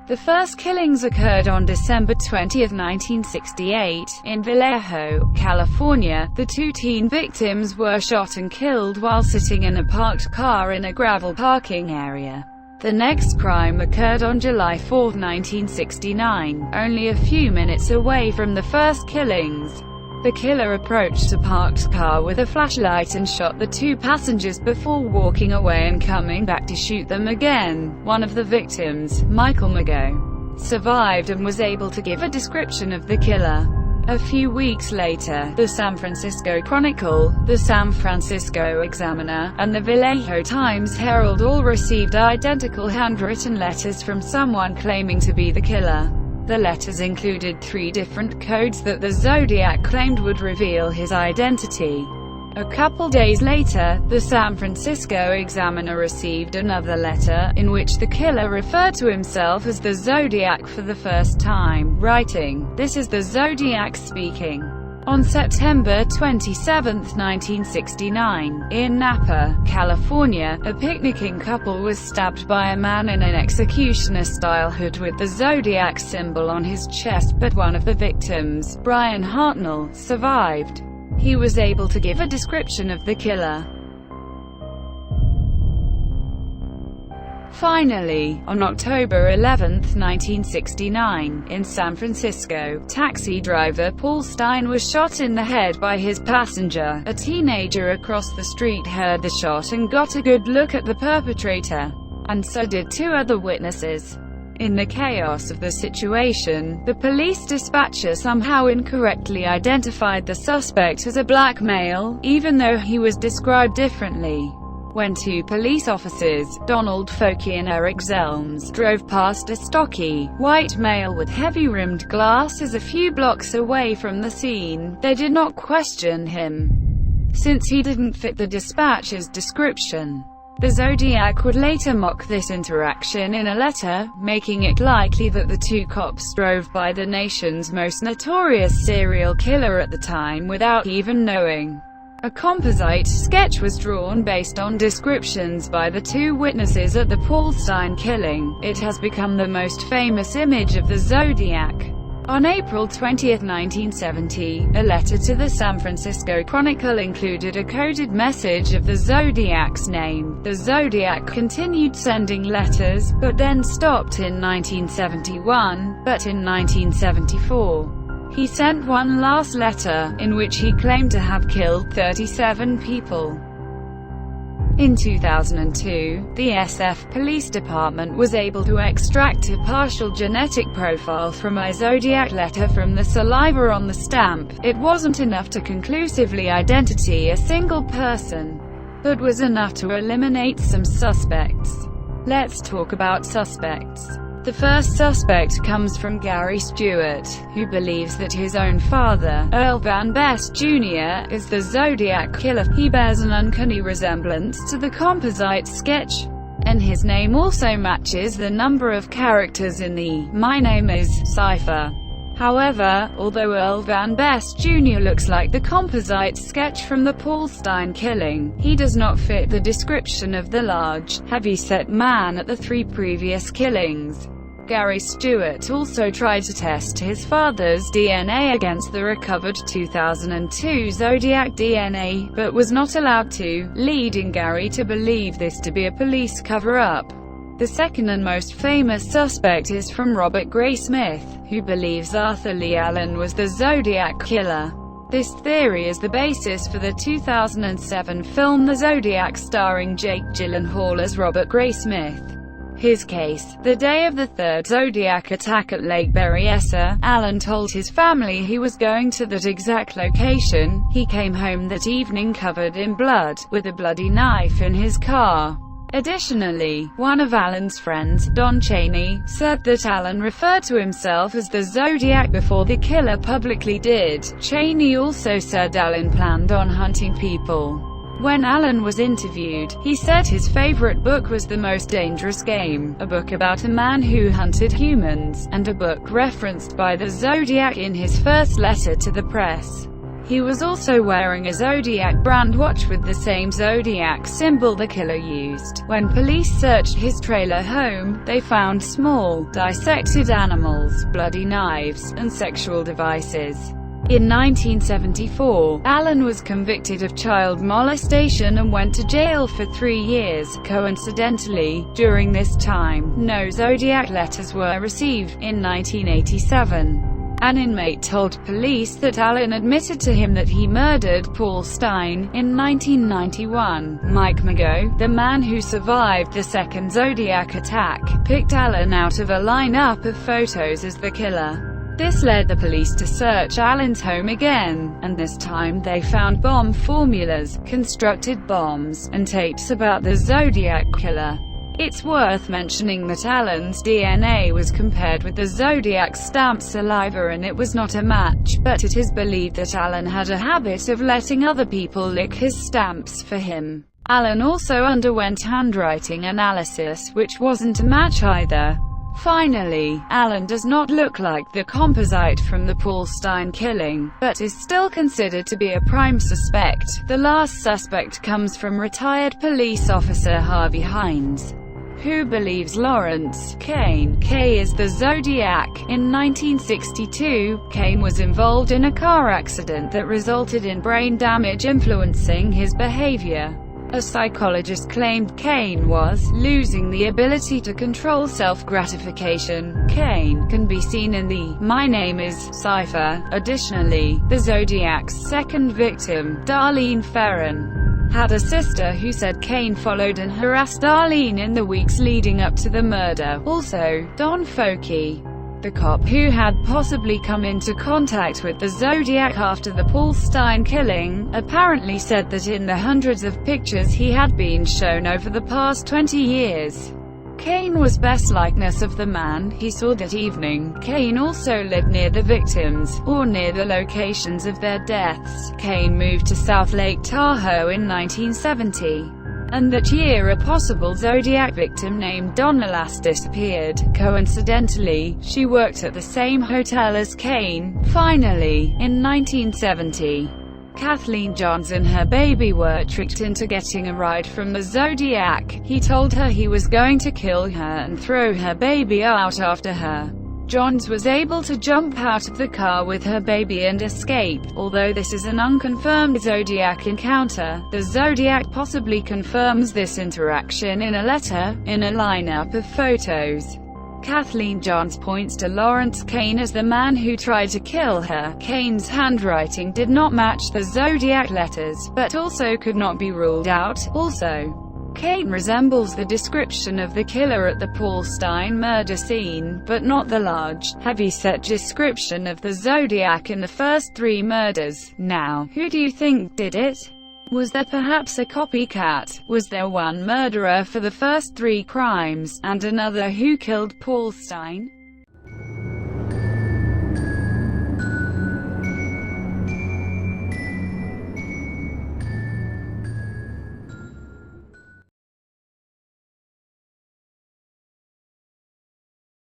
The first killings occurred on December 20, 1968, in Vallejo, California. The two teen victims were shot and killed while sitting in a parked car in a gravel parking area. The next crime occurred on July 4, 1969, only a few minutes away from the first killings. The killer approached a parked car with a flashlight and shot the two passengers before walking away and coming back to shoot them again. One of the victims, Michael Mago, survived and was able to give a description of the killer. A few weeks later, the San Francisco Chronicle, the San Francisco Examiner, and the Vallejo Times-Herald all received identical handwritten letters from someone claiming to be the killer. The letters included 3 different codes that the Zodiac claimed would reveal his identity. A couple days later, the San Francisco Examiner received another letter, in which the killer referred to himself as the Zodiac for the first time, writing, "This is the Zodiac speaking." On September 27, 1969, in Napa, California, a picnicking couple was stabbed by a man in an executioner-style hood with the Zodiac symbol on his chest, but one of the victims, Brian Hartnell, survived. He was able to give a description of the killer. Finally, on October 11, 1969, in San Francisco, taxi driver Paul Stine was shot in the head by his passenger. A teenager across the street heard the shot and got a good look at the perpetrator, and so did 2 other witnesses. In the chaos of the situation, the police dispatcher somehow incorrectly identified the suspect as a black male, even though he was described differently. When 2 police officers, Donald Foky and Eric Zelms, drove past a stocky, white male with heavy-rimmed glasses a few blocks away from the scene, they did not question him, since he didn't fit the dispatcher's description. The Zodiac would later mock this interaction in a letter, making it likely that the 2 cops drove by the nation's most notorious serial killer at the time without even knowing. A composite sketch was drawn based on descriptions by the 2 witnesses at the Paul Stine killing. It has become the most famous image of the Zodiac. On April 20, 1970, a letter to the San Francisco Chronicle included a coded message of the Zodiac's name. The Zodiac continued sending letters, but then stopped in 1971, but in 1974. He sent one last letter, in which he claimed to have killed 37 people. In 2002, the SF Police Department was able to extract a partial genetic profile from a Zodiac letter from the saliva on the stamp. It wasn't enough to conclusively identify a single person, but was enough to eliminate some suspects. Let's talk about suspects. The first suspect comes from Gary Stewart, who believes that his own father, Earl Van Best Jr., is the Zodiac Killer. He bears an uncanny resemblance to the composite sketch, and his name also matches the number of characters in the "My Name Is" cipher. However, although Earl Van Best Jr. looks like the composite sketch from the Paul Stine killing, he does not fit the description of the large, heavy-set man at the 3 previous killings. Gary Stewart also tried to test his father's DNA against the recovered 2002 Zodiac DNA, but was not allowed to, leading Gary to believe this to be a police cover-up. The second and most famous suspect is from Robert Gray Smith, who believes Arthur Lee Allen was the Zodiac Killer. This theory is the basis for the 2007 film The Zodiac, starring Jake Gyllenhaal as Robert Gray Smith. His case: the day of the 3rd Zodiac attack at Lake Berryessa, Allen told his family he was going to that exact location. He came home that evening covered in blood, with a bloody knife in his car. Additionally, one of Allen's friends, Don Chaney, said that Allen referred to himself as the Zodiac before the killer publicly did. Chaney also said Allen planned on hunting people. When Allen was interviewed, he said his favorite book was The Most Dangerous Game, a book about a man who hunted humans, and a book referenced by the Zodiac in his first letter to the press. He was also wearing a Zodiac brand watch with the same Zodiac symbol the killer used. When police searched his trailer home, they found small, dissected animals, bloody knives, and sexual devices. In 1974, Allen was convicted of child molestation and went to jail for 3 years. Coincidentally, during this time, no Zodiac letters were received. In 1987, an inmate told police that Allen admitted to him that he murdered Paul Stine. In 1991, Mike Mago, the man who survived the second Zodiac attack, picked Allen out of a lineup of photos as the killer. This led the police to search Allen's home again, and this time they found bomb formulas, constructed bombs, and tapes about the Zodiac Killer. It's worth mentioning that Allen's DNA was compared with the Zodiac stamp saliva and it was not a match, but it is believed that Allen had a habit of letting other people lick his stamps for him. Allen also underwent handwriting analysis, which wasn't a match either. Finally, Allen does not look like the composite from the Paul Stine killing, but is still considered to be a prime suspect. The last suspect comes from retired police officer Harvey Hines, who believes Lawrence Kane K is the Zodiac. In 1962, Kane was involved in a car accident that resulted in brain damage influencing his behavior. A psychologist claimed Kane was losing the ability to control self-gratification. Kane can be seen in the "My Name Is" cipher. Additionally, the Zodiac's second victim, Darlene Ferrin, had a sister who said Kane followed and harassed Darlene in the weeks leading up to the murder. Also, Don Foki, the cop who had possibly come into contact with the Zodiac after the Paul Stine killing, apparently said that in the hundreds of pictures he had been shown over the past 20 years, Kane was best likeness of the man he saw that evening. Kane also lived near the victims, or near the locations of their deaths. Kane moved to South Lake Tahoe in 1970. And that year a possible Zodiac victim named Donna Lass disappeared. Coincidentally, she worked at the same hotel as Kane. Finally, in 1970, Kathleen Johns and her baby were tricked into getting a ride from the Zodiac. He told her he was going to kill her and throw her baby out after her. Johns was able to jump out of the car with her baby and escape. Although this is an unconfirmed Zodiac encounter, the Zodiac possibly confirms this interaction in a letter, in a lineup of photos. Kathleen Johns points to Lawrence Kane as the man who tried to kill her. Kane's handwriting did not match the Zodiac letters, but also could not be ruled out. Also, Kane resembles the description of the killer at the Paul Stine murder scene, but not the large, heavy-set description of the Zodiac in the first 3 murders. Now, who do you think did it? Was there perhaps a copycat? Was there one murderer for the first 3 crimes, and another who killed Paul Stine?